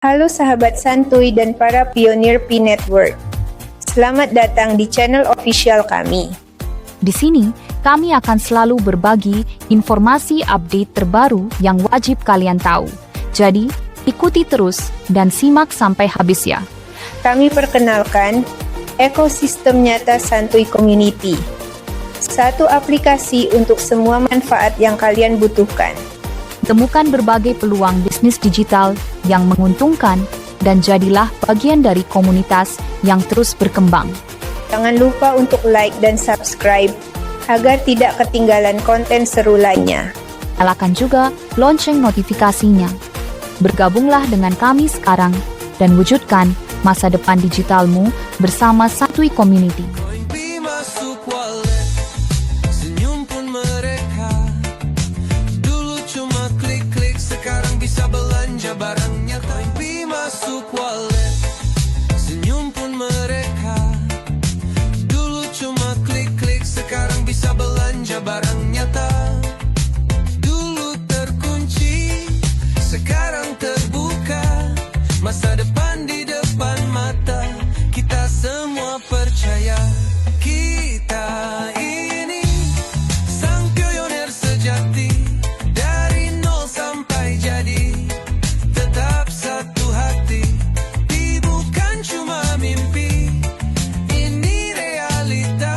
Halo sahabat santuy dan para pionir Pi Network. Selamat datang di channel official kami. Di sini, kami akan selalu berbagi informasi update terbaru yang wajib kalian tahu. Jadi, ikuti terus dan simak sampai habis ya. Kami perkenalkan ekosistem nyata Santuy Community. Satu aplikasi untuk semua manfaat yang kalian butuhkan. Temukan berbagai peluang bisnis digital yang menguntungkan dan jadilah bagian dari komunitas yang terus berkembang. Jangan lupa untuk like dan subscribe agar tidak ketinggalan konten seru lainnya. Nyalakan juga lonceng notifikasinya. Bergabunglah dengan kami sekarang dan wujudkan masa depan digitalmu bersama Santuy Community. Barang nyata dulu terkunci, sekarang terbuka. Masa depan di depan mata, kita semua percaya. Kita ini sang pionir sejati, dari nol sampai jadi. Tetap satu hati, bukan cuma mimpi. Ini realita,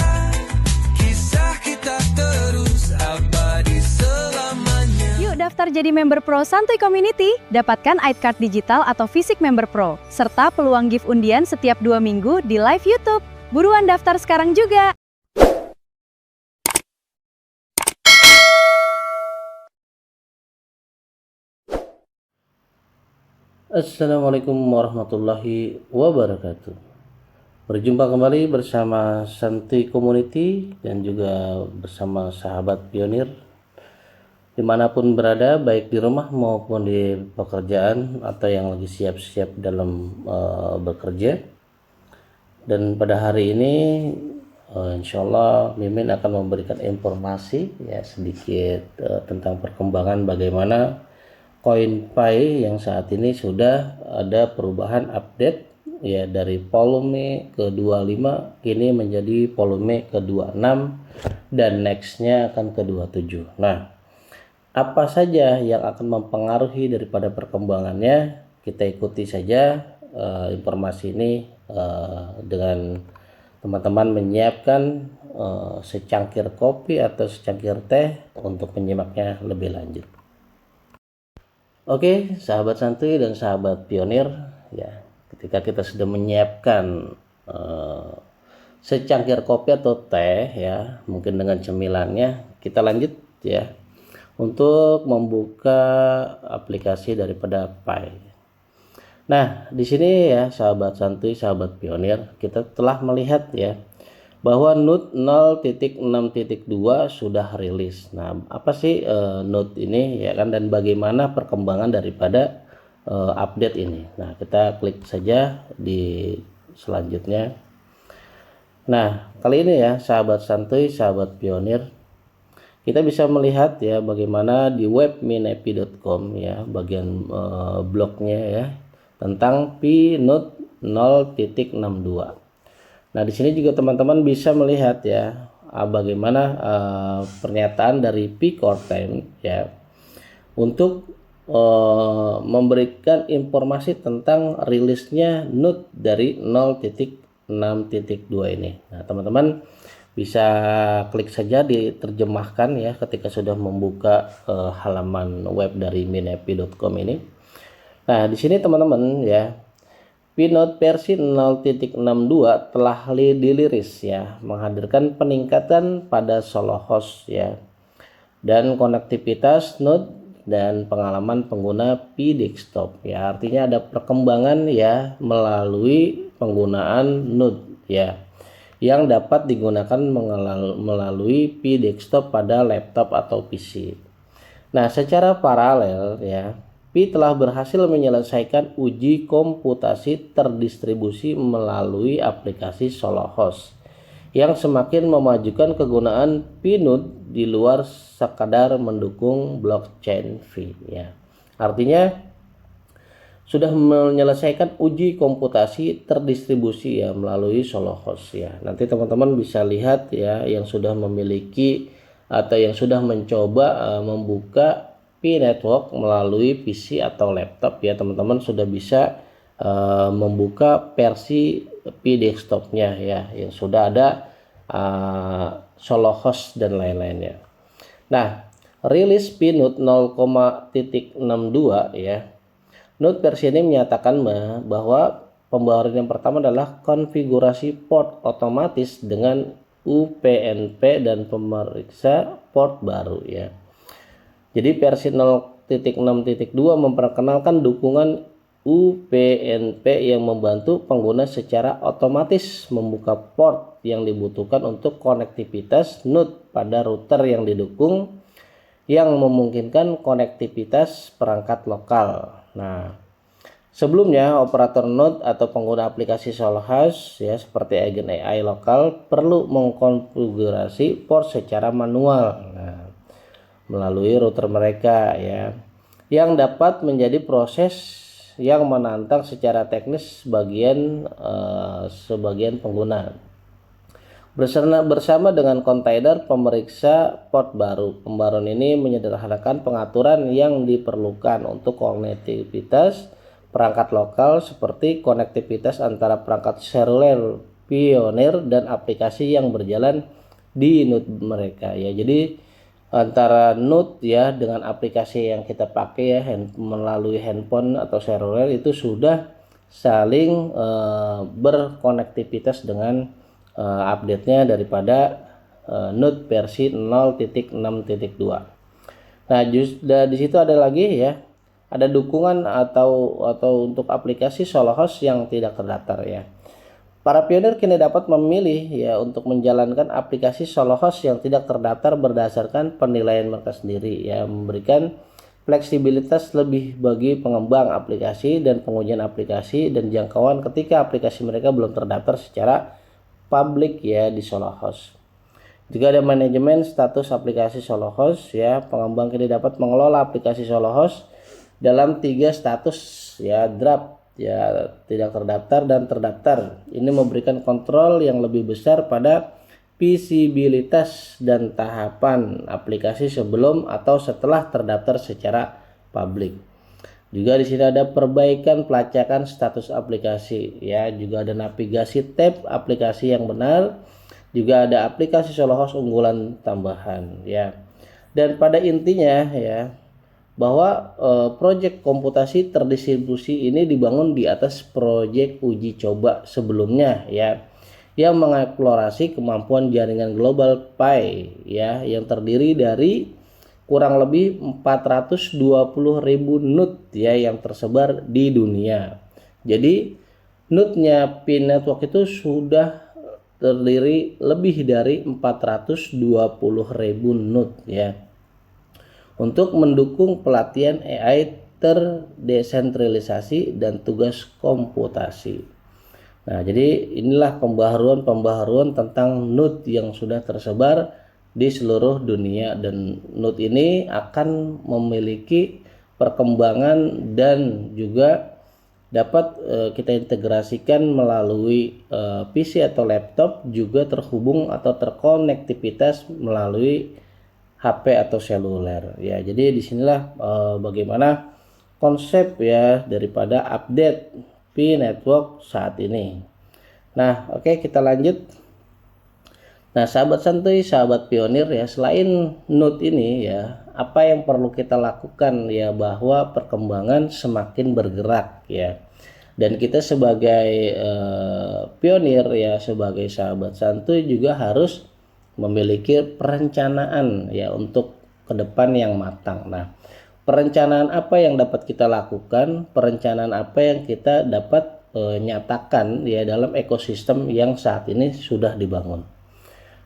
kisah kita terus abadi selamanya. Yuk daftar jadi member pro Santuy Community, dapatkan ID card digital atau fisik member pro, serta peluang gift undian setiap 2 minggu di live YouTube. Buruan daftar sekarang juga! Assalamualaikum warahmatullahi wabarakatuh. Berjumpa kembali bersama Santuy Community dan juga bersama sahabat pionir dimanapun berada, baik di rumah maupun di pekerjaan atau yang lagi siap-siap dalam bekerja. Dan pada hari ini insya Allah Mimin akan memberikan informasi ya sedikit tentang perkembangan bagaimana koin Pi yang saat ini sudah ada perubahan update ya, dari volume ke-25 kini menjadi volume ke-26 dan nextnya akan ke-27. Nah, apa saja yang akan mempengaruhi daripada perkembangannya, kita ikuti saja informasi ini dengan teman-teman menyiapkan secangkir kopi atau secangkir teh untuk menyimaknya lebih lanjut. Oke, sahabat santuy dan sahabat pionir, ya, ketika kita sudah menyiapkan secangkir kopi atau teh, ya, mungkin dengan cemilannya, kita lanjut ya untuk membuka aplikasi daripada Pi. Nah, di sini ya, sahabat santuy, sahabat pionir, kita telah melihat ya bahwa Node 0.6.2 sudah rilis. Nah, apa sih Node ini ya kan, dan bagaimana perkembangan daripada update ini. Nah, kita klik saja di selanjutnya. Nah, kali ini ya sahabat santuy, sahabat pionir, kita bisa melihat ya bagaimana di web minepi.com ya, bagian blognya ya tentang Pi Node 0.62. Nah, di sini juga teman-teman bisa melihat ya bagaimana pernyataan dari Pi Core Time ya untuk memberikan informasi tentang rilisnya Node dari 0.6.2 ini. Nah, teman-teman bisa klik saja diterjemahkan ya ketika sudah membuka halaman web dari minepi.com ini. Nah, di sini teman-teman ya, Pi Node versi 0.62 telah dirilis ya, menghadirkan peningkatan pada solo host ya, dan konektivitas Node dan pengalaman pengguna Pi desktop ya. Artinya ada perkembangan ya melalui penggunaan Node ya, yang dapat digunakan melalui Pi desktop pada laptop atau PC. Nah, secara paralel ya, Pi telah berhasil menyelesaikan uji komputasi terdistribusi melalui aplikasi solo host yang semakin memajukan kegunaan Pi Node di luar sekadar mendukung blockchain fee ya. Artinya sudah menyelesaikan uji komputasi terdistribusi ya melalui Solohost ya. Nanti teman-teman bisa lihat ya yang sudah memiliki atau yang sudah mencoba membuka Pi Network melalui PC atau laptop ya, teman-teman sudah bisa membuka versi Pi desktopnya ya yang sudah ada Solohost dan lain-lainnya. Nah, rilis Pi Node 0,62 ya. Node versi ini menyatakan bahwa pembaharuan yang pertama adalah konfigurasi port otomatis dengan UPnP dan pemeriksa port baru ya. Jadi versi 0.6.2 memperkenalkan dukungan UPnP yang membantu pengguna secara otomatis membuka port yang dibutuhkan untuk konektivitas node pada router yang didukung, yang memungkinkan konektivitas perangkat lokal. Nah, sebelumnya operator node atau pengguna aplikasi Solohost ya seperti agen AI lokal perlu mengkonfigurasi port secara manual melalui router mereka ya, yang dapat menjadi proses yang menantang secara teknis sebagian pengguna. Bersama dengan kontainer pemeriksa port baru, pembaruan ini menyederhanakan pengaturan yang diperlukan untuk konektivitas perangkat lokal seperti konektivitas antara perangkat seluler Pioneer dan aplikasi yang berjalan di node mereka ya. Jadi antara node ya dengan aplikasi yang kita pakai ya melalui handphone atau seluler itu sudah saling berkonektivitas dengan update-nya daripada node versi 0.6.2. Nah, di situ ada lagi ya, ada dukungan atau untuk aplikasi Solohost yang tidak terdaftar ya. Para pionir kini dapat memilih ya untuk menjalankan aplikasi Solohost yang tidak terdaftar berdasarkan penilaian mereka sendiri ya, memberikan fleksibilitas lebih bagi pengembang aplikasi dan pengujian aplikasi dan jangkauan ketika aplikasi mereka belum terdaftar secara publik ya di Solohost. Juga ada manajemen status aplikasi Solohost ya, pengembang kini dapat mengelola aplikasi Solohost dalam 3 status ya, draft ya, tidak terdaftar dan terdaftar. Ini memberikan kontrol yang lebih besar pada visibilitas dan tahapan aplikasi sebelum atau setelah terdaftar secara publik. Juga di sini ada perbaikan pelacakan status aplikasi ya, juga ada navigasi tab aplikasi yang benar, juga ada aplikasi Solohost unggulan tambahan ya. Dan pada intinya ya, bahwa proyek komputasi terdistribusi ini dibangun di atas proyek uji coba sebelumnya ya, yang mengeksplorasi kemampuan jaringan global Pi ya, yang terdiri dari kurang lebih 420.000 node ya yang tersebar di dunia. Jadi node-nya Pi Network itu sudah terdiri lebih dari 420.000 node ya, untuk mendukung pelatihan AI terdesentralisasi dan tugas komputasi. Nah, jadi inilah pembaharuan tentang node yang sudah tersebar di seluruh dunia, dan node ini akan memiliki perkembangan dan juga dapat kita integrasikan melalui PC atau laptop, juga terhubung atau terkonektivitas melalui HP atau seluler ya. Jadi disinilah bagaimana konsep ya daripada update Pi Network saat ini. Nah, oke, kita lanjut. Nah, sahabat santuy, sahabat pionir ya, selain node ini ya, apa yang perlu kita lakukan ya, bahwa perkembangan semakin bergerak ya, dan kita sebagai pionir ya, sebagai sahabat santuy juga harus memiliki perencanaan ya untuk ke depan yang matang. Nah, perencanaan apa yang dapat kita lakukan, perencanaan apa yang kita dapat nyatakan ya dalam ekosistem yang saat ini sudah dibangun.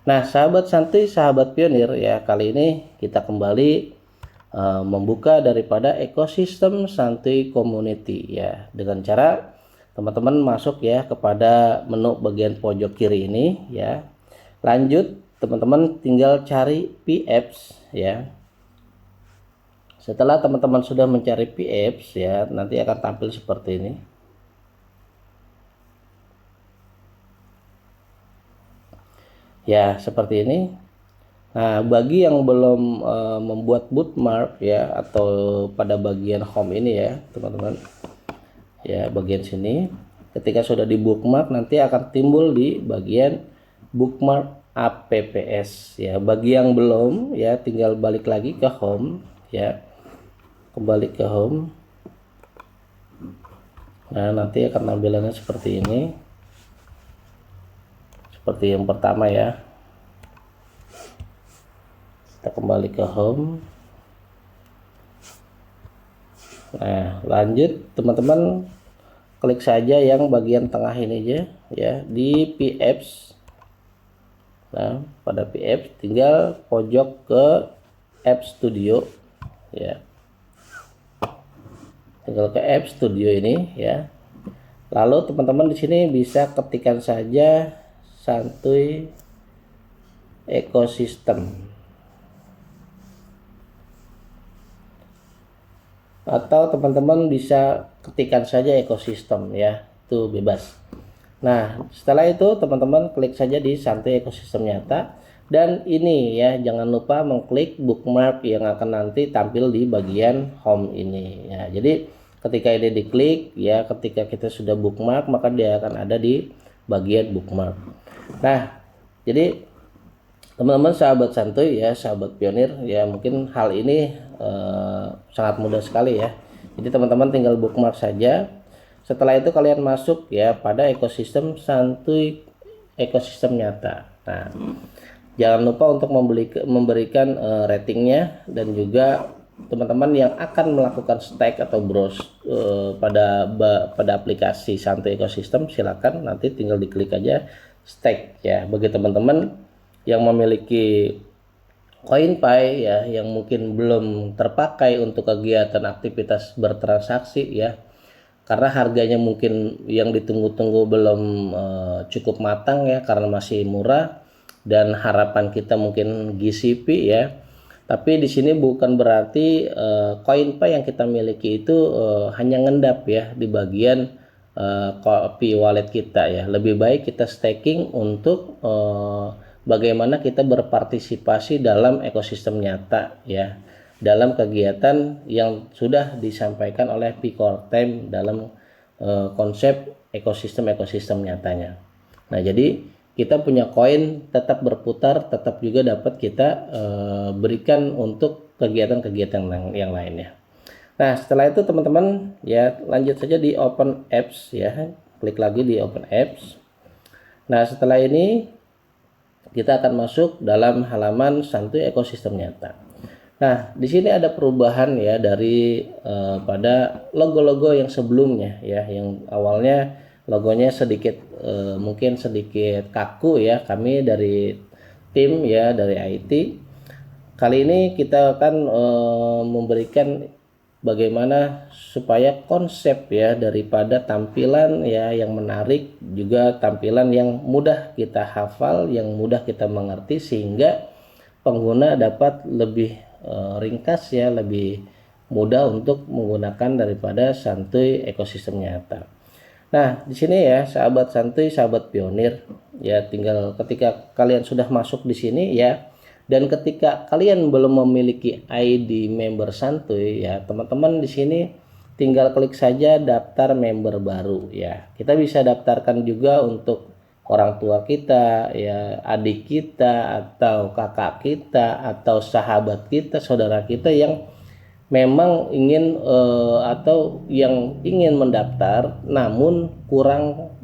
Nah, sahabat santuy, sahabat pionir ya, kali ini kita kembali membuka daripada ekosistem santuy community ya, dengan cara teman-teman masuk ya kepada menu bagian pojok kiri ini ya. Lanjut, teman-teman tinggal cari Pi Apps ya. Setelah teman-teman sudah mencari PApps ya, nanti akan tampil seperti ini. Ya, seperti ini. Nah, bagi yang belum membuat bookmark ya, atau pada bagian home ini ya, teman-teman. Ya, bagian sini. Ketika sudah di bookmark, nanti akan timbul di bagian bookmark apps ya. Bagi yang belum ya, tinggal balik lagi ke home ya. Kembali ke home. Nah, nanti akan tampilannya seperti ini. Seperti yang pertama ya. Kita kembali ke home. Nah, lanjut teman-teman, klik saja yang bagian tengah ini aja ya, di PApps. Nah, pada PApps tinggal pojok ke App Studio ya. Tinggal ke App Studio ini ya. Lalu teman-teman di sini bisa ketikkan saja Santuy Ekosistem, atau teman-teman bisa ketikkan saja ekosistem ya, itu bebas. Nah, setelah itu teman-teman klik saja di Santuy Ekosistem Nyata, dan ini ya, jangan lupa mengklik bookmark yang akan nanti tampil di bagian home ini ya. Jadi ketika ini diklik ya, ketika kita sudah bookmark, maka dia akan ada di bagian bookmark. Nah, jadi teman-teman sahabat santuy ya, sahabat pionir ya, mungkin hal ini sangat mudah sekali ya. Jadi teman-teman tinggal bookmark saja. Setelah itu kalian masuk ya pada ekosistem Santuy Ekosistem Nyata. Nah, jangan lupa untuk memberikan ratingnya, dan juga teman-teman yang akan melakukan stake atau browse pada aplikasi Santuy Ekosistem, silakan nanti tinggal diklik aja stake ya. Bagi teman-teman yang memiliki CoinPay ya, yang mungkin belum terpakai untuk kegiatan aktivitas bertransaksi ya, karena harganya mungkin yang ditunggu-tunggu belum cukup matang ya, karena masih murah dan harapan kita mungkin GCP ya. Tapi di sini bukan berarti CoinPay yang kita miliki itu hanya ngendap ya di bagian copy wallet kita ya. Lebih baik kita staking untuk bagaimana kita berpartisipasi dalam ekosistem nyata ya, dalam kegiatan yang sudah disampaikan oleh Picor Time dalam konsep ekosistem nyatanya. Nah, jadi kita punya koin tetap berputar, tetap juga dapat kita berikan untuk kegiatan-kegiatan yang lainnya. Nah, setelah itu teman-teman ya, lanjut saja di Open Apps ya, klik lagi di Open Apps. Nah, setelah ini kita akan masuk dalam halaman Santuy Ekosistem Nyata. Nah, di sini ada perubahan ya dari pada logo-logo yang sebelumnya ya, yang awalnya logonya sedikit mungkin sedikit kaku ya. Kami dari tim ya, dari IT, kali ini kita akan memberikan bagaimana supaya konsep ya daripada tampilan ya yang menarik, juga tampilan yang mudah kita hafal, yang mudah kita mengerti, sehingga pengguna dapat lebih ringkas ya, lebih mudah untuk menggunakan daripada Santuy Ekosistem Nyata. Nah, di sini ya sahabat santuy, sahabat pionir ya, tinggal ketika kalian sudah masuk di sini ya, dan ketika kalian belum memiliki ID member santuy ya, teman-teman di sini tinggal klik saja daftar member baru ya. Kita bisa daftarkan juga untuk orang tua kita ya, adik kita atau kakak kita atau sahabat kita, saudara kita yang memang ingin atau yang ingin mendaftar namun kurang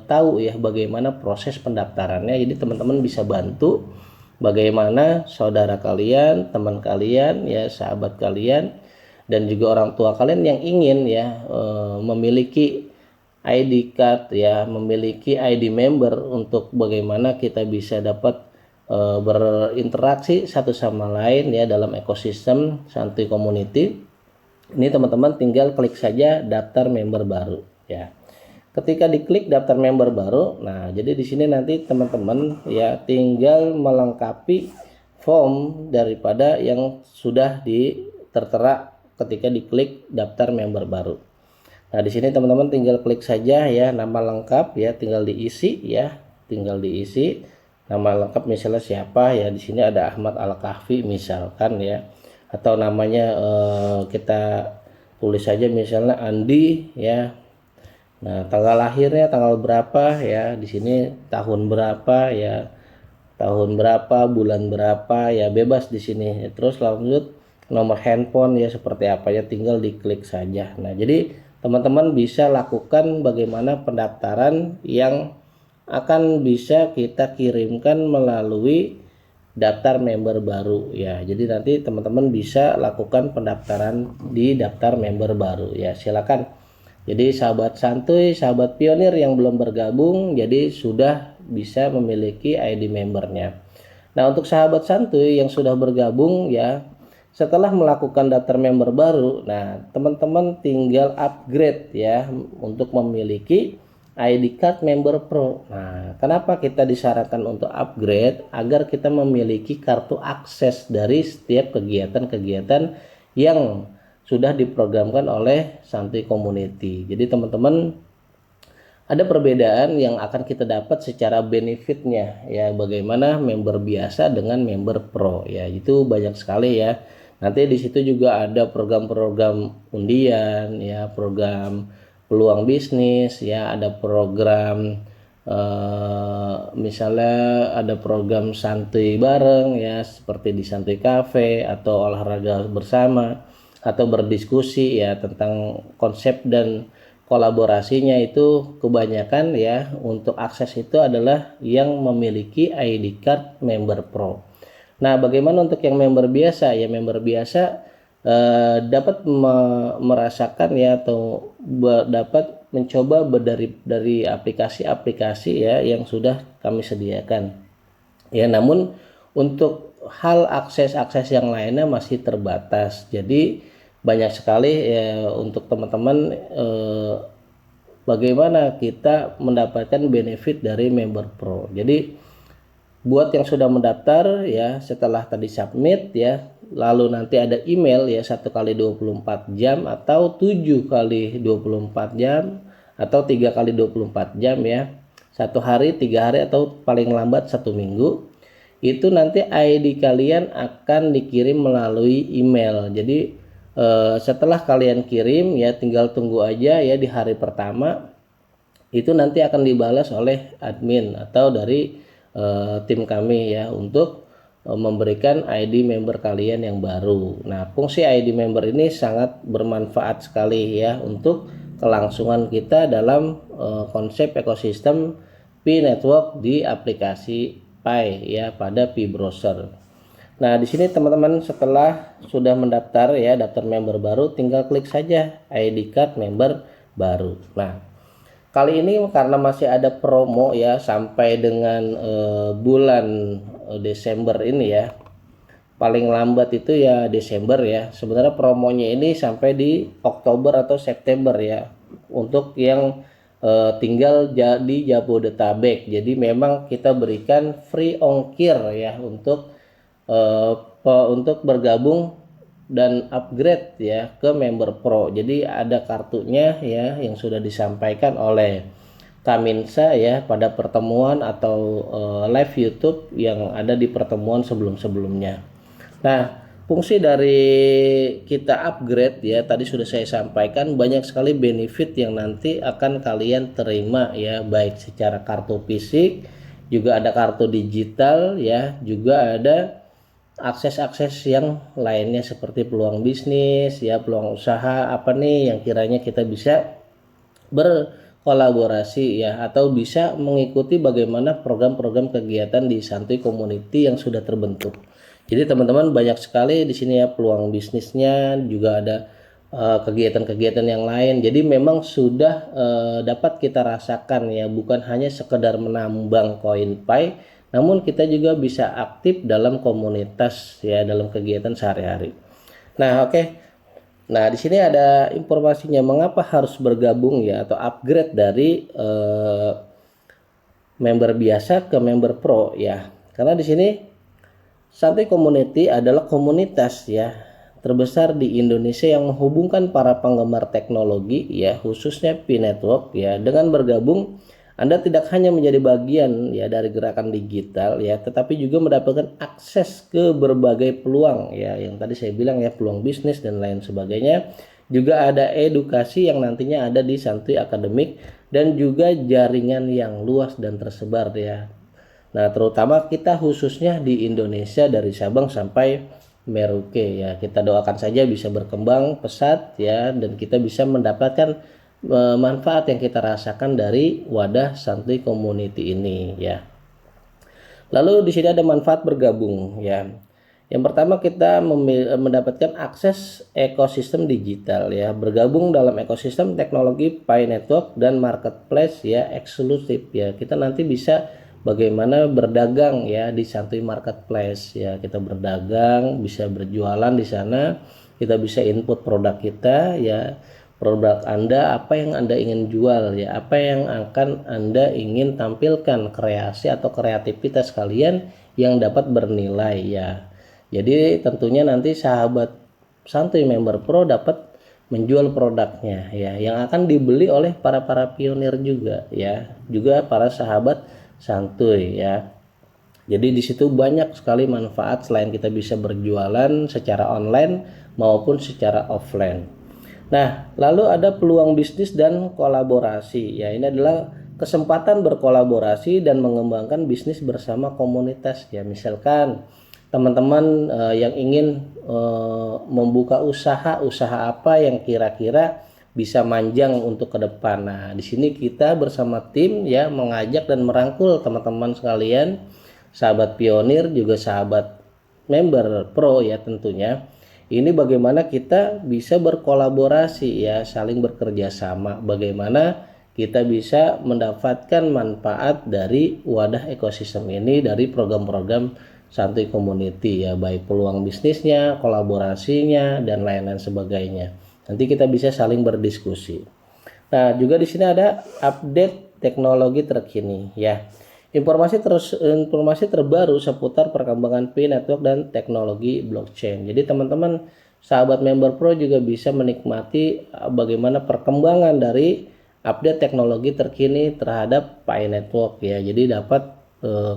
tahu ya bagaimana proses pendaftarannya. Jadi teman-teman bisa bantu bagaimana saudara kalian, teman kalian ya, sahabat kalian, dan juga orang tua kalian yang ingin ya memiliki ID card ya, memiliki ID member, untuk bagaimana kita bisa dapat berinteraksi satu sama lain ya dalam ekosistem Santuy Community. Ini teman-teman tinggal klik saja daftar member baru ya. Ketika diklik daftar member baru, nah jadi di sini nanti teman-teman ya tinggal melengkapi form daripada yang sudah tertera ketika diklik daftar member baru. Nah, di sini teman-teman tinggal klik saja ya nama lengkap ya, tinggal diisi ya, nama lengkap misalnya siapa ya. Di sini ada Ahmad Al-Kahfi misalkan ya, atau namanya kita tulis saja misalnya Andi ya. Nah, tanggal lahirnya tanggal berapa ya, di sini tahun berapa ya, bulan berapa ya, bebas di sini. Terus lanjut nomor handphone ya seperti apa ya, tinggal diklik saja. Nah, jadi teman-teman bisa lakukan bagaimana pendaftaran yang akan bisa kita kirimkan melalui daftar member baru ya. Jadi nanti teman-teman bisa lakukan pendaftaran di daftar member baru ya. Silakan. Jadi sahabat santuy, sahabat pionir yang belum bergabung, jadi sudah bisa memiliki ID membernya. Nah, untuk sahabat santuy yang sudah bergabung ya, setelah melakukan daftar member baru, nah teman-teman tinggal upgrade ya untuk memiliki ID card member pro. Nah, kenapa kita disarankan untuk upgrade? Agar kita memiliki kartu akses dari setiap kegiatan-kegiatan yang sudah diprogramkan oleh Santuy Community. Jadi teman-teman, ada perbedaan yang akan kita dapat secara benefitnya ya, bagaimana member biasa dengan member pro ya, itu banyak sekali ya. Nanti di situ juga ada program-program undian ya, program peluang bisnis ya, ada program misalnya ada program santuy bareng ya, seperti di Santuy Cafe atau olahraga bersama atau berdiskusi ya tentang konsep dan kolaborasinya. Itu kebanyakan ya untuk akses itu adalah yang memiliki ID card member pro. Nah, bagaimana untuk yang member biasa ya? Member biasa dapat merasakan ya, atau dapat mencoba dari aplikasi-aplikasi ya yang sudah kami sediakan ya. Namun untuk hal akses yang lainnya masih terbatas. Jadi banyak sekali ya untuk teman-teman bagaimana kita mendapatkan benefit dari member pro. Jadi buat yang sudah mendaftar ya, setelah tadi submit ya, lalu nanti ada email ya 1 kali 24 jam atau 7 kali 24 jam atau 3 kali 24 jam ya, 1 hari, 3 hari atau paling lambat 1 minggu. Itu nanti ID kalian akan dikirim melalui email. Jadi setelah kalian kirim ya, tinggal tunggu aja ya, di hari pertama itu nanti akan dibalas oleh admin atau dari tim kami ya, untuk memberikan ID member kalian yang baru. Nah, fungsi ID member ini sangat bermanfaat sekali ya untuk kelangsungan kita dalam konsep ekosistem Pi Network di aplikasi Pi ya, pada Pi Browser. Nah, di sini teman-teman setelah sudah mendaftar ya, daftar member baru, tinggal klik saja ID card member baru. Nah, kali ini karena masih ada promo ya sampai dengan bulan Desember ini ya. Paling lambat itu ya Desember ya. Sebenarnya promonya ini sampai di Oktober atau September ya. Untuk yang tinggal di Jabodetabek. Jadi memang kita berikan free ongkir ya untuk bergabung dan upgrade ya ke member pro. Jadi ada kartunya ya yang sudah disampaikan oleh Kaminsa ya pada pertemuan atau live YouTube yang ada di pertemuan sebelum-sebelumnya. Nah, fungsi dari kita upgrade ya tadi sudah saya sampaikan, banyak sekali benefit yang nanti akan kalian terima ya, baik secara kartu fisik, juga ada kartu digital ya, juga ada akses-akses yang lainnya seperti peluang bisnis ya, peluang usaha apa nih yang kiranya kita bisa berkolaborasi ya, atau bisa mengikuti bagaimana program-program kegiatan di Santuy Community yang sudah terbentuk. Jadi teman-teman banyak sekali di sini ya peluang bisnisnya, juga ada kegiatan-kegiatan yang lain. Jadi memang sudah dapat kita rasakan ya, bukan hanya sekedar menambang koin Pi, namun kita juga bisa aktif dalam komunitas ya, dalam kegiatan sehari-hari. Nah, oke. Nah, di sini ada informasinya mengapa harus bergabung ya, atau upgrade dari member biasa ke member pro ya. Karena di sini Santuy Community adalah komunitas ya. terbesar di Indonesia yang menghubungkan para penggemar teknologi ya, khususnya P-Network ya. Dengan bergabung, Anda tidak hanya menjadi bagian ya dari gerakan digital ya, tetapi juga mendapatkan akses ke berbagai peluang ya, yang tadi saya bilang ya, peluang bisnis dan lain sebagainya. Juga ada edukasi yang nantinya ada di Santuy Akademik dan juga jaringan yang luas dan tersebar ya. Nah, terutama kita khususnya di Indonesia dari Sabang sampai Merauke ya. Kita doakan saja bisa berkembang pesat ya, dan kita bisa mendapatkan manfaat yang kita rasakan dari wadah Santuy Community ini ya. Lalu di sini ada manfaat bergabung ya. Yang pertama, kita mendapatkan akses ekosistem digital ya, bergabung dalam ekosistem teknologi P-Network dan marketplace ya eksklusif ya. Kita nanti bisa bagaimana berdagang ya di Santuy Marketplace ya. Kita berdagang, bisa berjualan di sana, kita bisa input produk kita ya, produk Anda, apa yang Anda ingin jual ya, apa yang akan Anda ingin tampilkan, kreasi atau kreativitas kalian yang dapat bernilai ya. Jadi tentunya nanti sahabat Santuy Member Pro dapat menjual produknya ya, yang akan dibeli oleh para pionir juga ya, juga para sahabat Santuy ya. Jadi di situ banyak sekali manfaat selain kita bisa berjualan secara online maupun secara offline. Nah, lalu ada peluang bisnis dan kolaborasi ya. Ini adalah kesempatan berkolaborasi dan mengembangkan bisnis bersama komunitas ya. Misalkan teman-teman yang ingin membuka usaha apa yang kira-kira bisa manjang untuk ke depan. Nah, di sini kita bersama tim ya mengajak dan merangkul teman-teman sekalian, sahabat pionir juga sahabat member pro ya tentunya. Ini bagaimana kita bisa berkolaborasi ya, saling bekerja sama. Bagaimana kita bisa mendapatkan manfaat dari wadah ekosistem ini, dari program-program Santuy Community ya, baik peluang bisnisnya, kolaborasinya dan lain-lain sebagainya. Nanti kita bisa saling berdiskusi. Nah, juga di sini ada update teknologi terkini ya. Informasi terbaru seputar perkembangan P-Network dan teknologi blockchain. Jadi teman-teman sahabat member pro juga bisa menikmati bagaimana perkembangan dari update teknologi terkini terhadap P-Network ya. Jadi dapat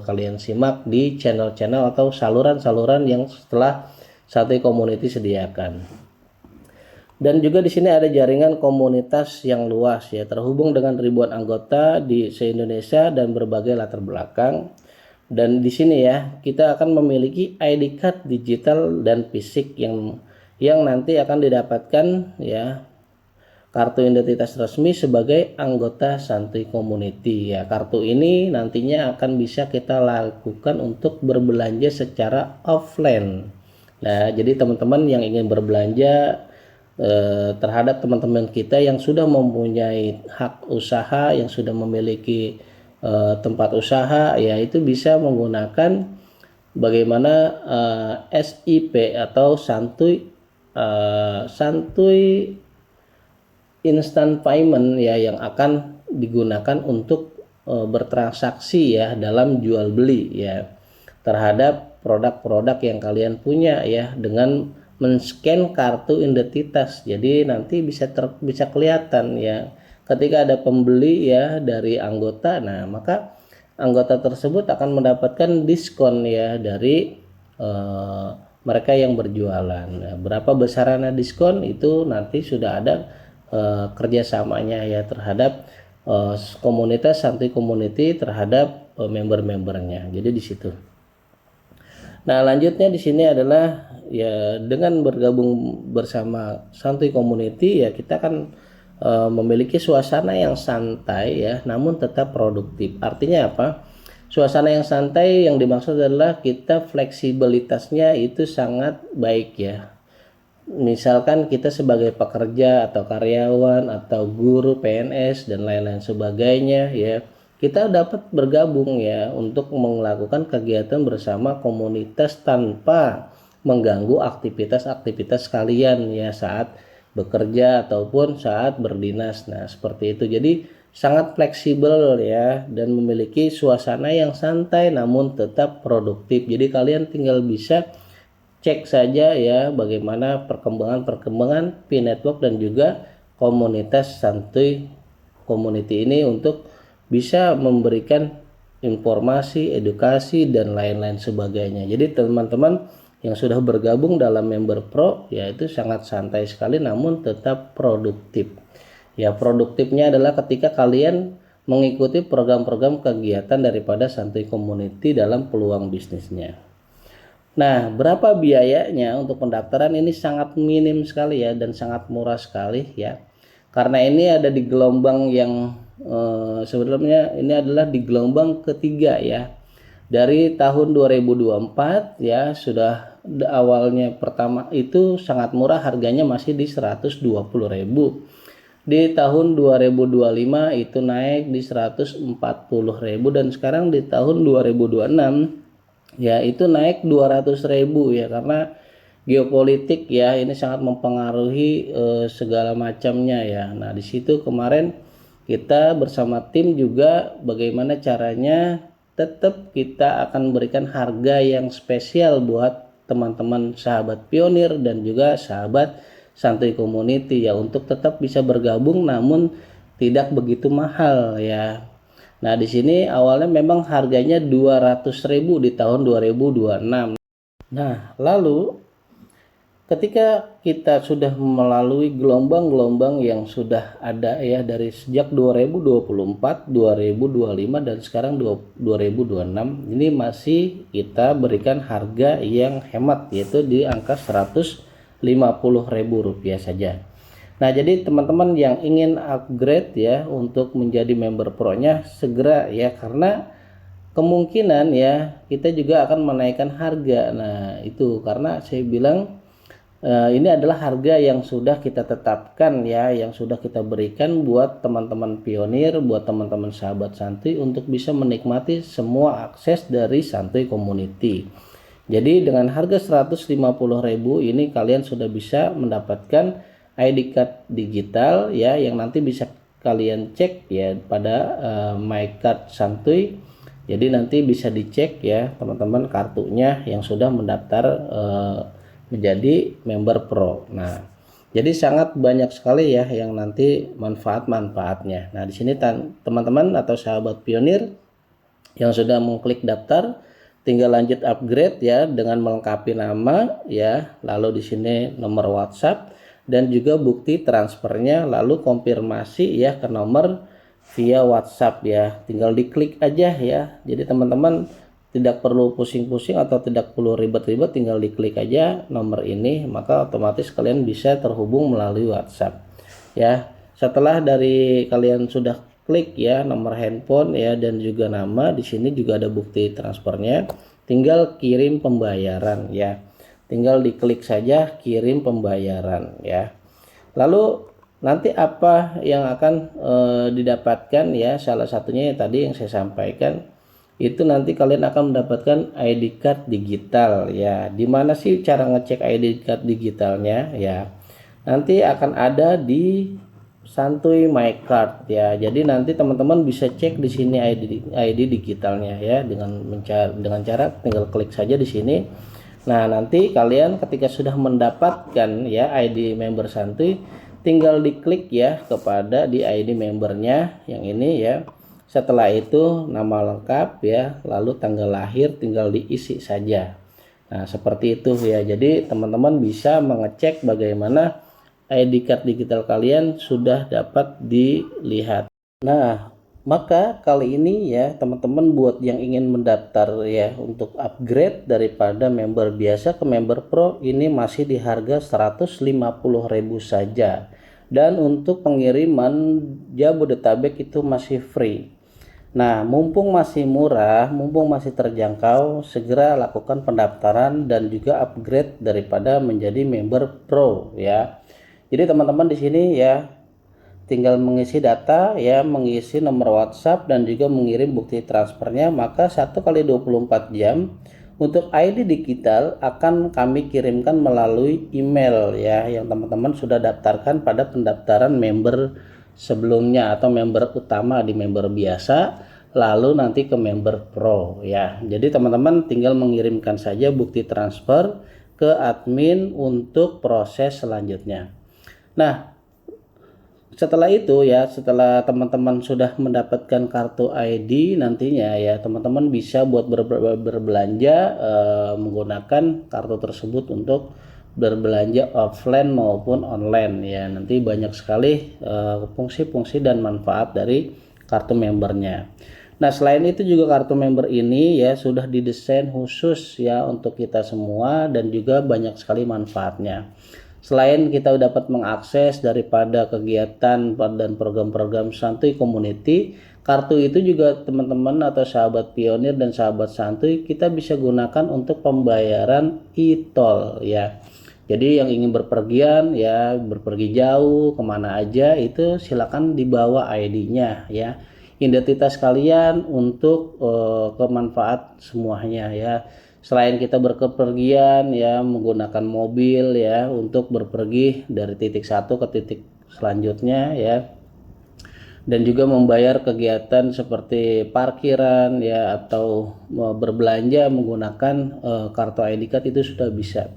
kalian simak di channel-channel atau saluran-saluran yang setelah Santuy Community sediakan. Dan juga di sini ada jaringan komunitas yang luas ya, terhubung dengan ribuan anggota di se-Indonesia dan berbagai latar belakang. Dan di sini ya, kita akan memiliki ID card digital dan fisik yang nanti akan didapatkan ya, kartu identitas resmi sebagai anggota Santuy Community ya. Kartu ini nantinya akan bisa kita lakukan untuk berbelanja secara offline. Nah, jadi teman-teman yang ingin berbelanja terhadap teman-teman kita yang sudah mempunyai hak usaha, yang sudah memiliki tempat usaha ya, itu bisa menggunakan bagaimana SIP atau Santuy instant payment ya, yang akan digunakan untuk bertransaksi ya dalam jual beli ya terhadap produk-produk yang kalian punya ya, dengan men-scan kartu identitas. Jadi nanti bisa kelihatan ya ketika ada pembeli ya dari anggota. Nah, maka anggota tersebut akan mendapatkan diskon ya dari mereka yang berjualan. Nah, berapa besarannya diskon itu nanti sudah ada kerjasamanya ya terhadap komunitas Santuy Community terhadap member-membernya. Jadi di situ. Nah, lanjutnya di sini adalah ya, dengan bergabung bersama Santuy Community ya, kita kan memiliki suasana yang santai ya, namun tetap produktif. Artinya apa? Suasana yang santai yang dimaksud adalah kita fleksibilitasnya itu sangat baik ya. Misalkan kita sebagai pekerja atau karyawan atau guru PNS dan lain-lain sebagainya ya, kita dapat bergabung ya untuk melakukan kegiatan bersama komunitas tanpa mengganggu aktivitas-aktivitas kalian ya saat bekerja ataupun saat berdinas. Nah, seperti itu. Jadi sangat fleksibel ya, dan memiliki suasana yang santai namun tetap produktif. Jadi kalian tinggal bisa cek saja ya bagaimana perkembangan P-Network dan juga komunitas Santuy Community ini untuk bisa memberikan informasi, edukasi, dan lain-lain sebagainya. Jadi teman-teman yang sudah bergabung dalam member pro ya itu sangat santai sekali namun tetap produktif. Ya, produktifnya adalah ketika kalian mengikuti program-program kegiatan daripada Santuy Community dalam peluang bisnisnya. Nah, berapa biayanya untuk pendaftaran? Ini sangat minim sekali ya dan sangat murah sekali ya. Karena ini ada di gelombang yang sebenarnya ini adalah di gelombang ketiga ya. Dari tahun 2024 ya sudah awalnya pertama itu sangat murah, harganya masih di 120.000. Di tahun 2025 itu naik di 140.000 dan sekarang di tahun 2026 ya itu naik 200.000 ya, karena geopolitik ya ini sangat mempengaruhi segala macamnya ya. Nah, di situ kemarin kita bersama tim juga bagaimana caranya tetap kita akan berikan harga yang spesial buat teman-teman sahabat pionir dan juga sahabat Santuy Community ya, untuk tetap bisa bergabung namun tidak begitu mahal ya. Nah, di sini awalnya memang harganya 200.000 di tahun 2026. Nah, lalu ketika kita sudah melalui gelombang-gelombang yang sudah ada ya dari sejak 2024, 2025 dan sekarang 2026, ini masih kita berikan harga yang hemat yaitu di angka Rp150.000 saja. Nah, jadi teman-teman yang ingin upgrade ya untuk menjadi member pro-nya segera ya, karena kemungkinan ya kita juga akan menaikkan harga. Nah, itu karena saya bilang ini adalah harga yang sudah kita tetapkan ya, yang sudah kita berikan buat teman-teman pionir, buat teman-teman sahabat Santuy untuk bisa menikmati semua akses dari Santuy Community. Jadi dengan harga 150.000 ini kalian sudah bisa mendapatkan ID card digital ya, yang nanti bisa kalian cek ya pada My Card Santuy. Jadi nanti bisa dicek ya teman-teman kartunya yang sudah mendaftar menjadi member pro. Nah, jadi sangat banyak sekali ya yang nanti manfaat-manfaatnya. Nah, di sini teman-teman atau sahabat pionir yang sudah mengklik daftar tinggal lanjut upgrade ya dengan melengkapi nama ya, lalu di sini nomor WhatsApp dan juga bukti transfernya, lalu konfirmasi ya ke nomor via WhatsApp ya, tinggal diklik aja ya. Jadi teman-teman tidak perlu pusing-pusing atau tidak perlu ribet-ribet, tinggal diklik aja nomor ini maka otomatis kalian bisa terhubung melalui WhatsApp ya. Setelah dari kalian sudah klik ya nomor handphone ya dan juga nama, di sini juga ada bukti transfernya, tinggal kirim pembayaran ya. Tinggal diklik saja kirim pembayaran ya. Lalu nanti apa yang akan didapatkan ya, salah satunya yang tadi yang saya sampaikan itu nanti kalian akan mendapatkan ID card digital ya. Dimana sih cara ngecek ID card digitalnya ya? Nanti akan ada di Santuy My Card ya. Jadi nanti teman-teman bisa cek di sini ID digitalnya ya dengan cara tinggal klik saja di sini. Nah, nanti kalian ketika sudah mendapatkan ya ID member Santuy, tinggal diklik ya kepada di ID membernya yang ini ya. Setelah itu nama lengkap ya, lalu tanggal lahir tinggal diisi saja. Nah, seperti itu ya. Jadi teman-teman bisa mengecek bagaimana ID card digital kalian sudah dapat dilihat. Nah, maka kali ini ya teman-teman buat yang ingin mendaftar ya untuk upgrade daripada member biasa ke member pro, ini masih di harga 150.000 saja. Dan untuk pengiriman Jabodetabek itu masih free. Nah, mumpung masih murah, mumpung masih terjangkau, segera lakukan pendaftaran dan juga upgrade daripada menjadi member pro ya. Jadi teman-teman di sini ya tinggal mengisi data ya, mengisi nomor WhatsApp dan juga mengirim bukti transfernya, maka 1x24 jam untuk ID digital akan kami kirimkan melalui email ya yang teman-teman sudah daftarkan pada pendaftaran member sebelumnya atau member utama di member biasa lalu nanti ke member pro ya. Jadi teman-teman tinggal mengirimkan saja bukti transfer ke admin untuk proses selanjutnya. Nah, setelah itu ya, setelah teman-teman sudah mendapatkan kartu ID, nantinya ya teman-teman bisa buat berbelanja menggunakan kartu tersebut untuk berbelanja offline maupun online ya. Nanti banyak sekali fungsi-fungsi dan manfaat dari kartu membernya. Nah, selain itu juga kartu member ini ya sudah didesain khusus ya untuk kita semua dan juga banyak sekali manfaatnya. Selain kita dapat mengakses daripada kegiatan dan program-program Santuy Community, kartu itu juga teman-teman atau sahabat pionir dan sahabat santuy kita bisa gunakan untuk pembayaran e-tol ya. Jadi yang ingin berpergian ya, berpergi jauh kemana aja itu silakan dibawa ID-nya ya. Identitas kalian untuk kemanfaat semuanya ya. Selain kita berkepergian ya menggunakan mobil ya untuk berpergi dari titik satu ke titik selanjutnya ya, dan juga membayar kegiatan seperti parkiran ya atau berbelanja menggunakan kartu ID card itu sudah bisa.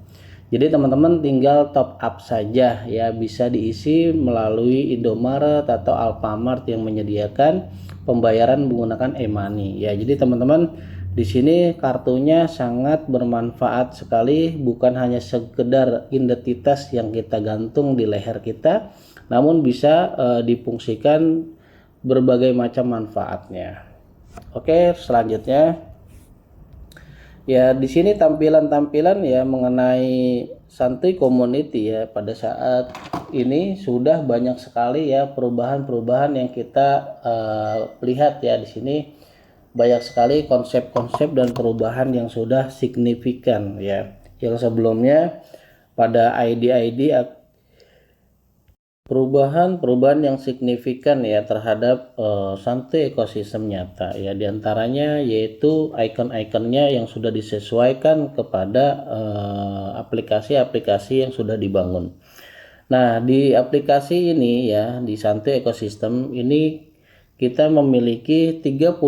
Jadi teman-teman tinggal top up saja ya, bisa diisi melalui Indomaret atau Alfamart yang menyediakan pembayaran menggunakan e-money ya. Jadi teman-teman di sini kartunya sangat bermanfaat sekali, bukan hanya sekedar identitas yang kita gantung di leher kita, namun bisa difungsikan berbagai macam manfaatnya. Oke, selanjutnya ya di sini tampilan-tampilan ya mengenai Santuy Community ya. Pada saat ini sudah banyak sekali ya perubahan-perubahan yang kita lihat ya. Di sini banyak sekali konsep-konsep dan perubahan yang sudah signifikan ya. Yang sebelumnya pada ID-ID perubahan yang signifikan ya terhadap Santuy ekosistem nyata ya, diantaranya yaitu icon-iconnya yang sudah disesuaikan kepada aplikasi-aplikasi yang sudah dibangun. Nah, di aplikasi ini ya, di Santuy ekosistem ini kita memiliki 35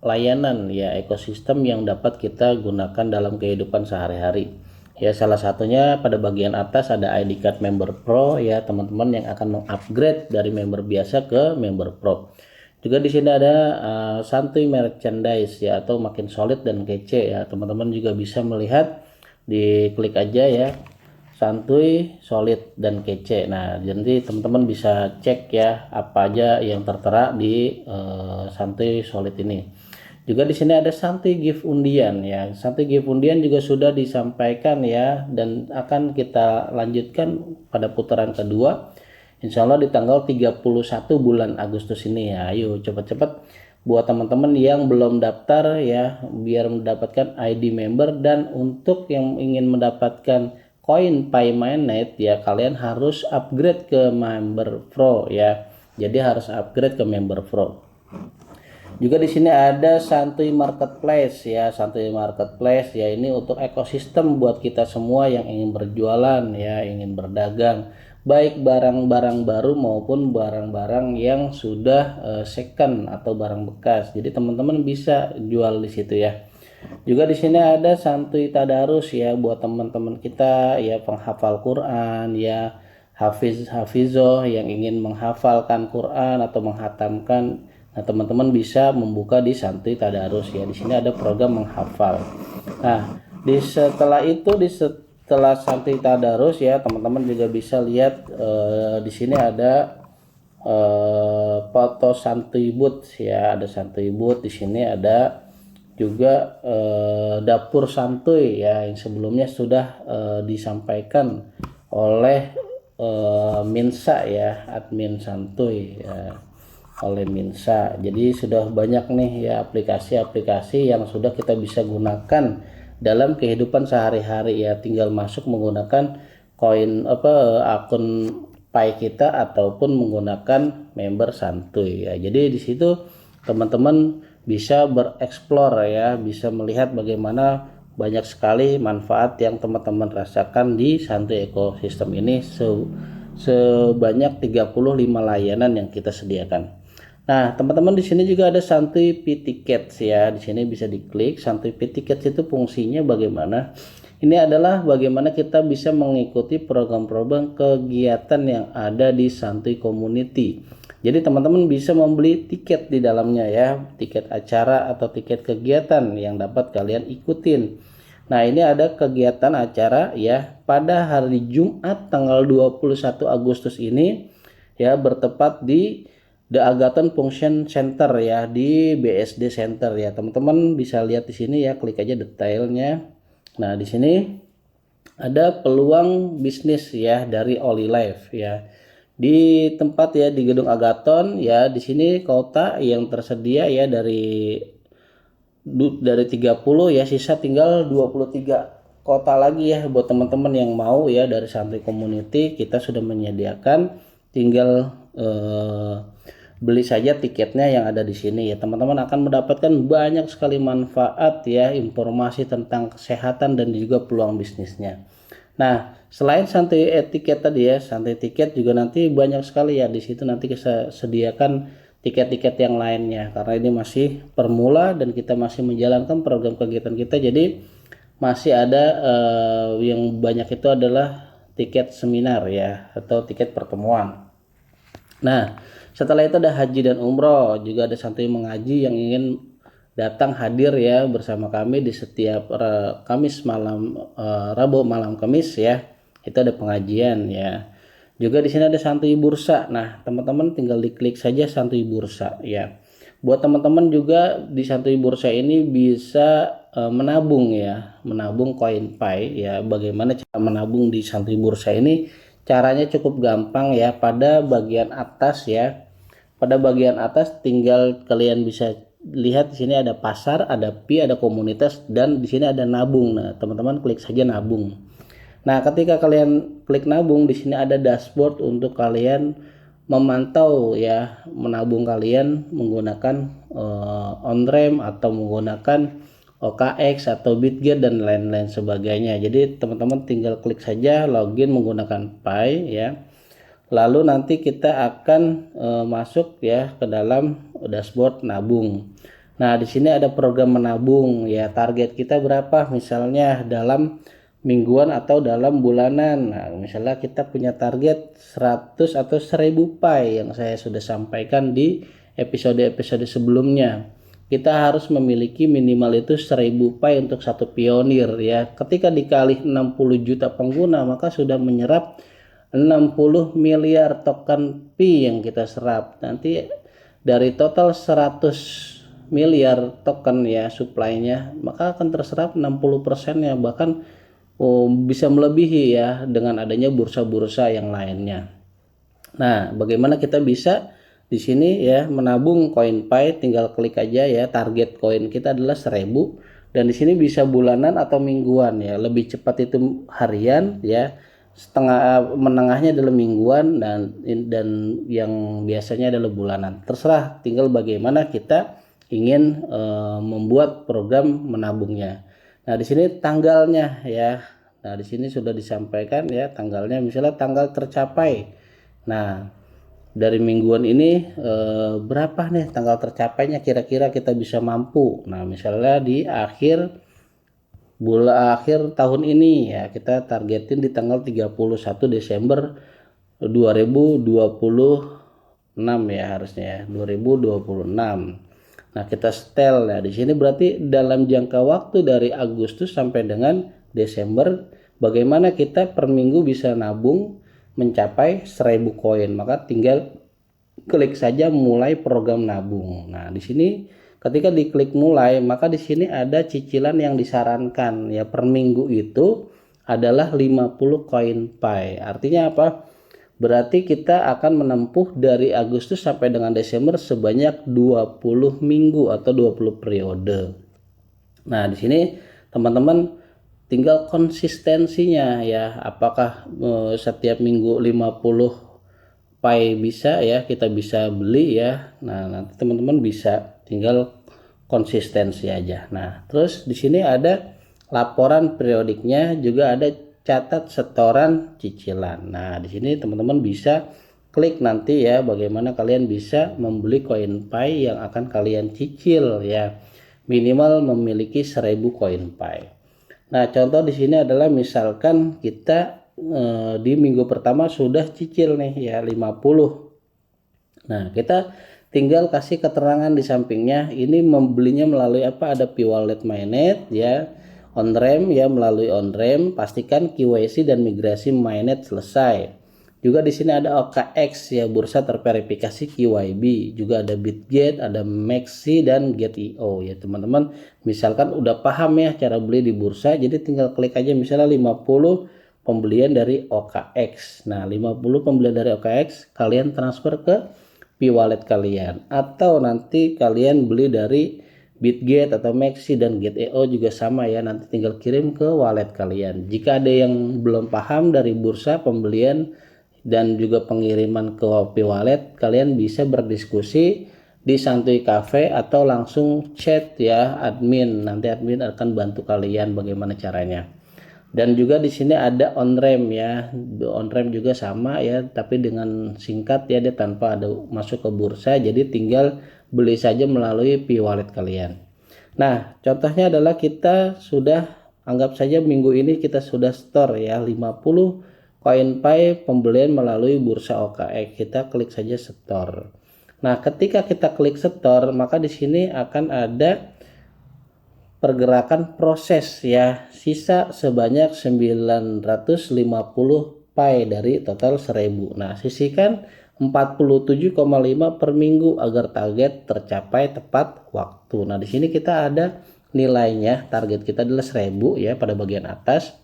layanan ya ekosistem yang dapat kita gunakan dalam kehidupan sehari-hari. Ya, salah satunya pada bagian atas ada ID Card Member Pro ya, teman-teman yang akan mengupgrade dari member biasa ke member Pro. Juga di sini ada Santuy Merchandise ya, atau makin solid dan kece ya. Teman-teman juga bisa melihat, diklik aja ya, Santuy solid dan kece. Nah, jadi teman-teman bisa cek ya apa aja yang tertera di Santuy solid ini. Juga di sini ada Santuy Gift Undian ya. Santuy Gift Undian juga sudah disampaikan ya, dan akan kita lanjutkan pada putaran kedua. Insya Allah di tanggal 31 bulan Agustus ini ya. Ayo cepat-cepat buat teman-teman yang belum daftar ya, biar mendapatkan ID member. Dan untuk yang ingin mendapatkan koin PayMyNet ya, kalian harus upgrade ke member Pro ya. Jadi harus upgrade ke member Pro. Juga di sini ada Santuy Marketplace ya. Santuy Marketplace ya, ini untuk ekosistem buat kita semua yang ingin berjualan ya, ingin berdagang, baik barang-barang baru maupun barang-barang yang sudah second atau barang bekas. Jadi teman-teman bisa jual di situ ya. Juga di sini ada Santuy Tadarus ya, buat teman-teman kita ya penghafal Quran ya, hafizoh yang ingin menghafalkan Quran atau menghatamkan. Nah, teman-teman bisa membuka di Santuy Tadarus ya. Di sini ada program menghafal. Nah, setelah Santuy Tadarus ya, teman-teman juga bisa lihat di sini ada foto Santuy Booth ya. Ada Santuy Booth di sini, ada juga dapur santuy ya, yang sebelumnya sudah disampaikan oleh Minsa ya, admin santuy ya, oleh Minsa. Jadi sudah banyak nih ya aplikasi-aplikasi yang sudah kita bisa gunakan dalam kehidupan sehari-hari ya. Tinggal masuk menggunakan akun Pay kita ataupun menggunakan member santuy ya. Jadi di situ teman-teman bisa bereksplor ya, bisa melihat bagaimana banyak sekali manfaat yang teman-teman rasakan di Santuy ekosistem ini sebanyak 35 layanan yang kita sediakan. Nah, teman-teman di sini juga ada Santuy P-Tickets ya. Di sini bisa diklik. Santuy P-Tickets itu fungsinya bagaimana? Ini adalah bagaimana kita bisa mengikuti program-program kegiatan yang ada di Santuy Community. Jadi teman-teman bisa membeli tiket di dalamnya ya, tiket acara atau tiket kegiatan yang dapat kalian ikutin. Nah, ini ada kegiatan acara ya pada hari Jumat tanggal 21 Agustus ini ya, bertepat di The Agathon Function Center ya, di BSD Center ya. Teman-teman bisa lihat di sini ya, klik aja detailnya. Nah, di sini ada peluang bisnis ya dari Oli Life ya. Di tempat ya di Gedung Agathon ya, di sini kota yang tersedia ya dari 30 ya, sisa tinggal 23 kota lagi ya buat teman-teman yang mau ya dari Santuy Community. Kita sudah menyediakan, tinggal beli saja tiketnya yang ada di sini ya. Teman-teman akan mendapatkan banyak sekali manfaat ya, informasi tentang kesehatan dan juga peluang bisnisnya. Nah, selain Santuy tiket tadi ya, Santuy tiket juga nanti banyak sekali ya di situ, nanti kita sediakan tiket-tiket yang lainnya karena ini masih permula dan kita masih menjalankan program kegiatan kita. Jadi masih ada yang banyak itu adalah tiket seminar ya, atau tiket pertemuan. Nah, setelah itu ada haji dan umroh, juga ada Santuy mengaji yang ingin datang hadir ya bersama kami di setiap Kamis malam, Rabu malam Kamis ya. Itu ada pengajian ya. Juga di sini ada Santuy Bursa. Nah, teman-teman tinggal diklik saja Santuy Bursa ya. Buat teman-teman juga di Santuy Bursa ini bisa menabung ya, menabung koin Pi ya. Bagaimana cara menabung di Santuy Bursa ini? Caranya cukup gampang ya. Pada bagian atas ya, pada bagian atas tinggal kalian bisa lihat di sini ada pasar, ada Pi, ada komunitas, dan di sini ada nabung. Nah, teman-teman klik saja nabung. Nah, ketika kalian klik nabung, di sini ada dashboard untuk kalian memantau ya menabung kalian menggunakan on-ramp atau menggunakan OKX atau Bitget dan lain-lain sebagainya. Jadi teman-teman tinggal klik saja login menggunakan Pi ya. Lalu nanti kita akan masuk ya ke dalam dashboard nabung. Nah, di sini ada program menabung ya. Target kita berapa? Misalnya dalam mingguan atau dalam bulanan. Nah, misalnya kita punya target 100 atau 1000 Pi yang saya sudah sampaikan di episode-episode sebelumnya. Kita harus memiliki minimal itu 1000 Pi untuk satu pionir ya. Ketika dikali 60 juta pengguna, maka sudah menyerap 60 miliar token Pi yang kita serap. Nanti dari total 100 miliar token ya supply-nya, maka akan terserap 60%-nya, bahkan bisa melebihi ya dengan adanya bursa-bursa yang lainnya. Nah, bagaimana kita bisa di sini ya menabung koin Pi? Tinggal klik aja ya, target koin kita adalah 1000 dan di sini bisa bulanan atau mingguan ya. Lebih cepat itu harian ya, setengah menengahnya adalah mingguan, dan yang biasanya adalah bulanan. Terserah, tinggal bagaimana kita ingin membuat program menabungnya. Nah, di sini tanggalnya ya. Nah, di sini sudah disampaikan ya tanggalnya, misalnya tanggal tercapai. Nah, dari mingguan ini berapa nih tanggal tercapainya, kira-kira kita bisa mampu. Nah, misalnya di akhir tahun ini ya, kita targetin di tanggal 31 Desember 2026 ya, harusnya ya 2026. Nah, kita setel ya di sini, berarti dalam jangka waktu dari Agustus sampai dengan Desember, bagaimana kita per minggu bisa nabung mencapai 1000 koin. Maka tinggal klik saja mulai program nabung. Nah, di sini ketika diklik mulai, maka di sini ada cicilan yang disarankan ya, per minggu itu adalah 50 koin Pi. Artinya apa? Berarti kita akan menempuh dari Agustus sampai dengan Desember sebanyak 20 minggu atau 20 periode. Nah, di sini teman-teman tinggal konsistensinya ya. Apakah setiap minggu 50 Pi bisa ya, kita bisa beli ya. Nah, nanti teman-teman bisa tinggal konsistensi aja. Nah, terus di sini ada laporan periodiknya, juga ada catat setoran cicilan. Nah, di sini teman-teman bisa klik nanti ya bagaimana kalian bisa membeli koin Pi yang akan kalian cicil ya. Minimal memiliki 1000 koin Pi. Nah, contoh di sini adalah misalkan kita di minggu pertama sudah cicil nih ya 50. Nah, kita tinggal kasih keterangan di sampingnya. Ini membelinya melalui apa? Ada P-Wallet Mainnet ya, on-ramp ya, melalui on-ramp. Pastikan KYC dan migrasi Mainnet selesai. Juga di sini ada OKX ya, bursa terverifikasi KYB. Juga ada Bitget, ada Maxi dan Get.io ya teman-teman. Misalkan udah paham ya cara beli di bursa, jadi tinggal klik aja misalnya 50 pembelian dari OKX. Nah, 50 pembelian dari OKX kalian transfer ke P-Wallet kalian, atau nanti kalian beli dari Bitget atau Maxi dan Get.io juga sama ya, nanti tinggal kirim ke wallet kalian. Jika ada yang belum paham dari bursa pembelian dan juga pengiriman ke P-Wallet, kalian bisa berdiskusi di Santuy Cafe atau langsung chat ya admin. Nanti admin akan bantu kalian bagaimana caranya. Dan juga di sini ada on-ramp ya. On-ramp juga sama ya, tapi dengan singkat ya, dia tanpa ada masuk ke bursa, jadi tinggal beli saja melalui P-Wallet kalian. Nah, contohnya adalah kita sudah, anggap saja minggu ini kita sudah store ya 50 CoinPay pembelian melalui bursa OKX. Kita klik saja store. Nah, ketika kita klik store, maka di sini akan ada pergerakan proses ya, sisa sebanyak 950 Pi dari total 1000. Nah, sisihkan 47,5 per minggu agar target tercapai tepat waktu. Nah, di sini kita ada nilainya, target kita adalah 1000 ya pada bagian atas.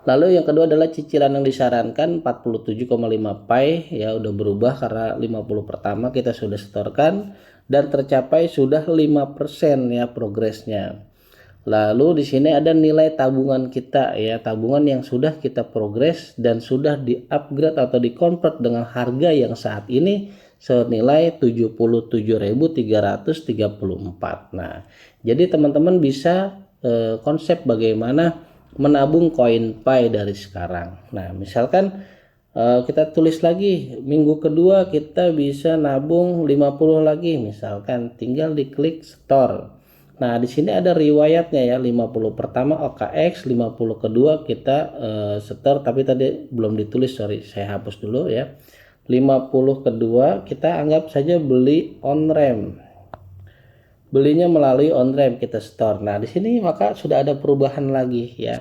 Lalu yang kedua adalah cicilan yang disarankan 47,5 Pi ya, udah berubah karena 50 pertama kita sudah setorkan dan tercapai sudah 5% ya progresnya. Lalu di sini ada nilai tabungan kita ya, tabungan yang sudah kita progres dan sudah di-upgrade atau di-convert dengan harga yang saat ini senilai 77.334. Nah, jadi teman-teman bisa konsep bagaimana menabung CoinPay dari sekarang. Nah, misalkan kita tulis lagi minggu kedua kita bisa nabung 50 lagi, misalkan tinggal diklik store. Nah, di sini ada riwayatnya ya, 50 pertama OKX, 50 kedua kita store, tapi tadi belum ditulis, sorry, saya hapus dulu ya. 50 kedua kita anggap saja beli on-ramp. Belinya melalui on-ramp kita store. Nah, di sini maka sudah ada perubahan lagi ya.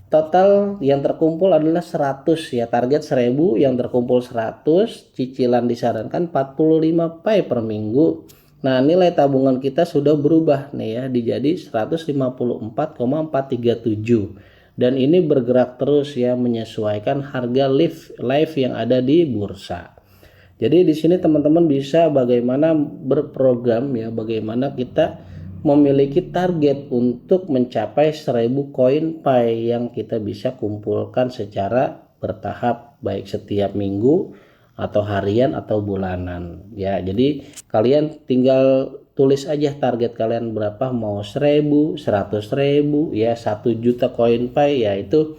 Total yang terkumpul adalah 100 ya, target 1000, yang terkumpul 100, cicilan disarankan 45 Pi per minggu. Nah, nilai tabungan kita sudah berubah nih ya, dijadi 154,437. Dan ini bergerak terus ya, menyesuaikan harga live yang ada di bursa. Jadi di sini teman-teman bisa bagaimana berprogram ya, bagaimana kita memiliki target untuk mencapai 1000 CoinPay yang kita bisa kumpulkan secara bertahap, baik setiap minggu atau harian atau bulanan ya. Jadi kalian tinggal tulis aja target kalian berapa, mau 1000, 100.000 ya, 1 juta CoinPay ya, itu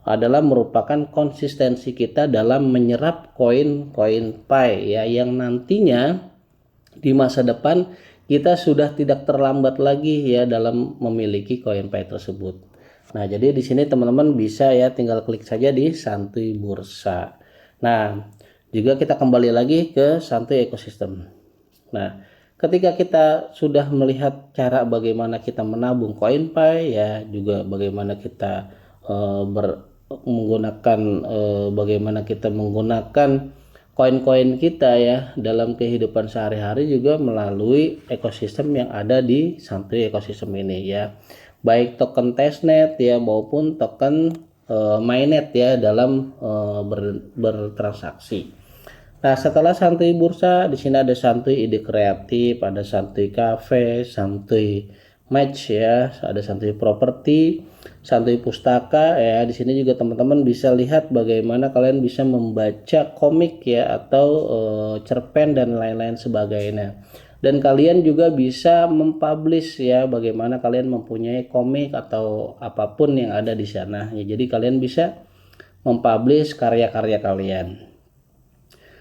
adalah merupakan konsistensi kita dalam menyerap CoinPay ya, yang nantinya di masa depan kita sudah tidak terlambat lagi ya dalam memiliki CoinPay tersebut. Nah, jadi di sini teman-teman bisa ya tinggal klik saja di Santuy Bursa. Nah, juga kita kembali lagi ke Santuy Ekosistem. Nah, ketika kita sudah melihat cara bagaimana kita menabung CoinPay ya, juga bagaimana kita bagaimana kita menggunakan koin-koin kita ya dalam kehidupan sehari-hari, juga melalui ekosistem yang ada di Santuy Ekosistem ini ya, baik token testnet ya maupun token mainnet ya dalam bertransaksi. Nah, setelah Santuy Bursa, di sini ada Santuy Ide Kreatif, ada Santuy Cafe, Santuy Match ya, ada Santuy Properti, Santuy Pustaka ya. Di sini juga teman-teman bisa lihat bagaimana kalian bisa membaca komik ya, atau cerpen dan lain-lain sebagainya. Dan kalian juga bisa mempublish ya, bagaimana kalian mempunyai komik atau apapun yang ada di sana ya. Jadi kalian bisa mempublish karya-karya kalian.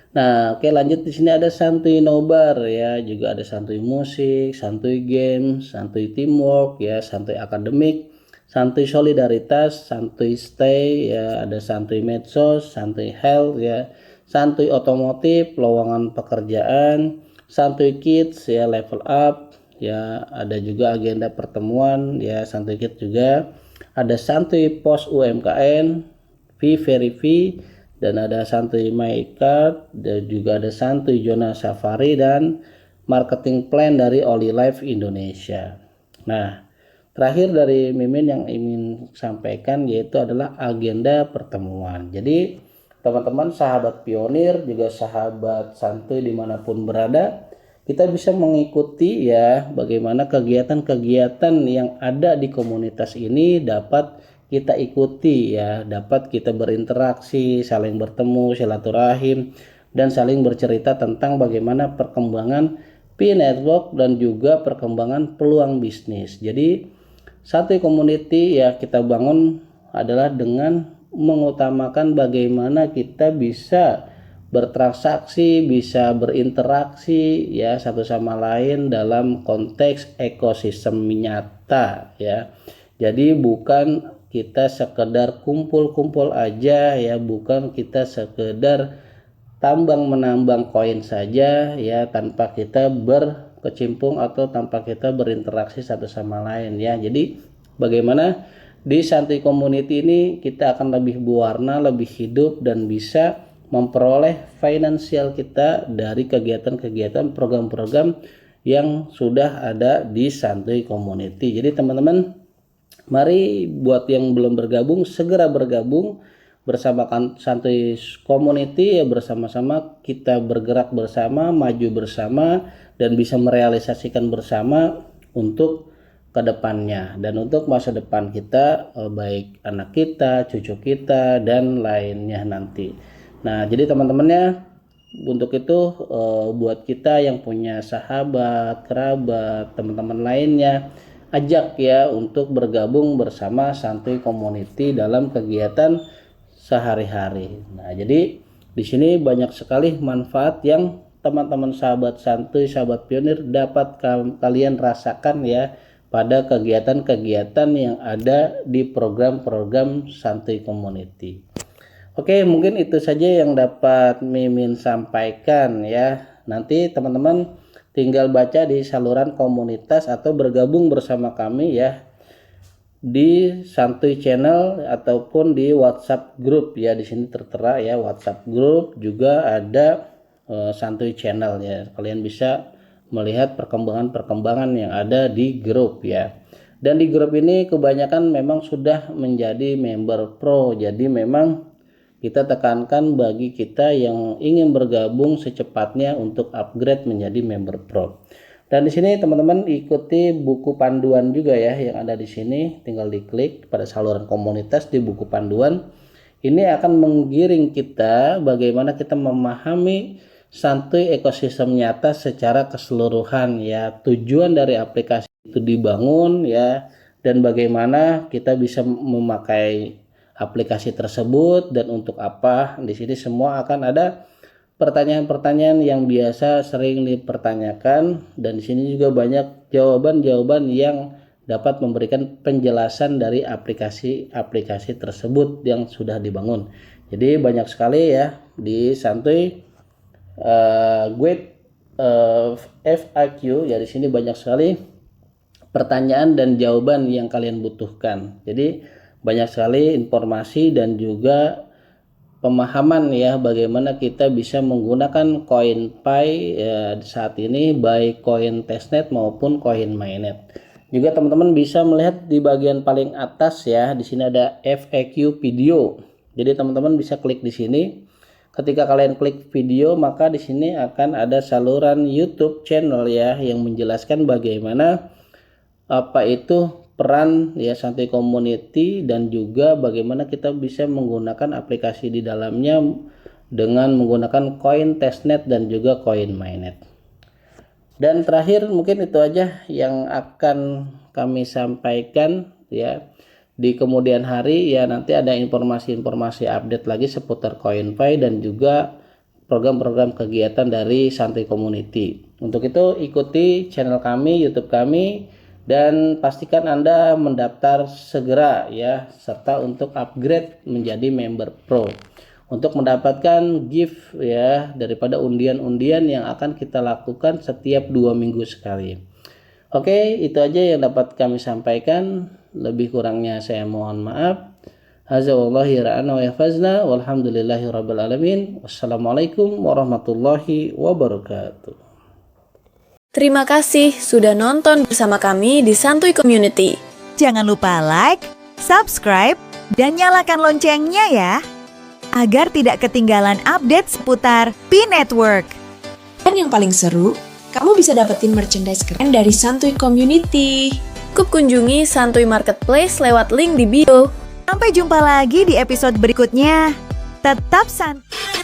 Nah, oke, lanjut. Di sini ada Santuy Nobar ya, juga ada Santuy Musik, Santuy Games, Santuy Teamwork ya, Santuy Akademik, santuy solidaritas, santuy stay, ya ada santuy medsos, santuy health, ya santuy otomotif, lowongan pekerjaan, santuy kids, ya level up, ya ada juga agenda pertemuan, ya santuy kids juga, ada santuy pos UMKM, V-Verify, dan ada santuy my card, dan juga ada santuy zona safari dan marketing plan dari Oli Life Indonesia. Nah, terakhir dari Mimin yang ingin sampaikan yaitu adalah agenda pertemuan. Jadi teman-teman sahabat pionir juga sahabat santuy dimanapun berada, kita bisa mengikuti ya bagaimana kegiatan-kegiatan yang ada di komunitas ini dapat kita ikuti ya, dapat kita berinteraksi, saling bertemu, silaturahim, dan saling bercerita tentang bagaimana perkembangan P-Network dan juga perkembangan peluang bisnis. Jadi santuy community ya kita bangun adalah dengan mengutamakan bagaimana kita bisa bertransaksi, bisa berinteraksi ya satu sama lain dalam konteks ekosistem nyata ya. Jadi bukan kita sekedar kumpul-kumpul aja ya, bukan kita sekedar tambang menambang koin saja ya tanpa kita berkecimpung atau tanpa kita berinteraksi satu sama lain ya. Jadi bagaimana di santuy community ini kita akan lebih berwarna, lebih hidup, dan bisa memperoleh finansial kita dari kegiatan-kegiatan program-program yang sudah ada di santuy community. Jadi teman-teman, mari buat yang belum bergabung segera bergabung bersama santuy community ya, bersama-sama kita bergerak bersama, maju bersama, dan bisa merealisasikan bersama untuk kedepannya dan untuk masa depan kita, baik anak kita, cucu kita, dan lainnya nanti. Nah, jadi teman-temannya untuk itu buat kita yang punya sahabat, kerabat, teman-teman lainnya, ajak ya untuk bergabung bersama santuy community dalam kegiatan sehari-hari. Nah, jadi di sini banyak sekali manfaat yang teman-teman sahabat santuy, sahabat pionir dapat kalian rasakan ya pada kegiatan-kegiatan yang ada di program-program santuy community. Oke, mungkin itu saja yang dapat Mimin sampaikan ya. Nanti teman-teman tinggal baca di saluran komunitas atau bergabung bersama kami ya di santuy channel ataupun di WhatsApp group ya. Di sini tertera ya WhatsApp group, juga ada santuy channel ya. Kalian bisa melihat perkembangan-perkembangan yang ada di grup ya. Dan di grup ini kebanyakan memang sudah menjadi member pro. Jadi memang kita tekankan bagi kita yang ingin bergabung secepatnya untuk upgrade menjadi member pro. Dan di sini teman-teman ikuti buku panduan juga ya yang ada di sini. Tinggal diklik pada saluran komunitas di buku panduan. Ini akan menggiring kita bagaimana kita memahami santuy ekosistem nyata secara keseluruhan ya. Tujuan dari aplikasi itu dibangun ya, dan bagaimana kita bisa memakai aplikasi tersebut dan untuk apa. Di sini semua akan ada pertanyaan-pertanyaan yang biasa sering dipertanyakan, dan di sini juga banyak jawaban-jawaban yang dapat memberikan penjelasan dari aplikasi-aplikasi tersebut yang sudah dibangun. Jadi banyak sekali ya di santuy FAQ ya. Di sini banyak sekali pertanyaan dan jawaban yang kalian butuhkan. Jadi banyak sekali informasi dan juga pemahaman ya bagaimana kita bisa menggunakan CoinPay ya, saat ini baik koin testnet maupun koin mainnet. Juga teman-teman bisa melihat di bagian paling atas ya, di sini ada FAQ video. Jadi teman-teman bisa klik di sini. Ketika kalian klik video, maka di sini akan ada saluran YouTube channel ya yang menjelaskan bagaimana apa itu peran ya santuy community dan juga bagaimana kita bisa menggunakan aplikasi di dalamnya dengan menggunakan koin testnet dan juga koin mainnet. Dan terakhir mungkin itu aja yang akan kami sampaikan ya. Di kemudian hari ya nanti ada informasi-informasi update lagi seputar CoinPay dan juga program-program kegiatan dari santuy community. Untuk itu ikuti channel kami, YouTube kami Dan pastikan Anda mendaftar segera ya, serta untuk upgrade menjadi member pro untuk mendapatkan gift ya daripada undian-undian yang akan kita lakukan setiap 2 minggu sekali. Oke, itu aja yang dapat kami sampaikan. Lebih kurangnya saya mohon maaf. Hadza wallahi ra'ana wa yafazna walhamdulillahi rabbil alamin. Wassalamualaikum warahmatullahi wabarakatuh. Terima kasih sudah nonton bersama kami di Santuy Community. Jangan lupa like, subscribe, dan nyalakan loncengnya ya, agar tidak ketinggalan update seputar P-Network. Dan yang paling seru, kamu bisa dapetin merchandise keren dari Santuy Community. Cukup kunjungi Santuy Marketplace lewat link di bio. Sampai jumpa lagi di episode berikutnya. Tetap santuy.